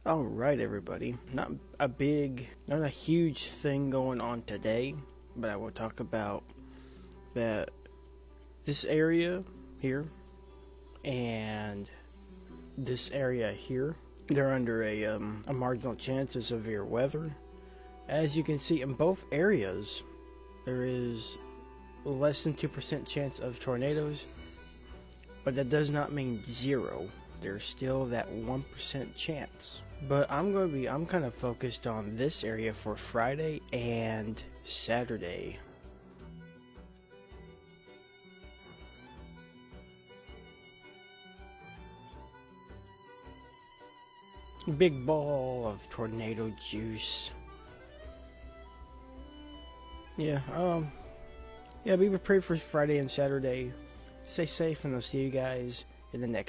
Alright, everybody. Not a huge thing going on today, but I will talk about that this area here and this area here, they're under a marginal chance of severe weather. As you can see, in both areas, there is less than 2% chance of tornadoes, but that does not mean zero. There's still that 1% chance. But I'm kind of focused on this area for Friday and Saturday. Big ball of tornado juice. Yeah, be prepared for Friday and Saturday. Stay safe, and I'll see you guys in the next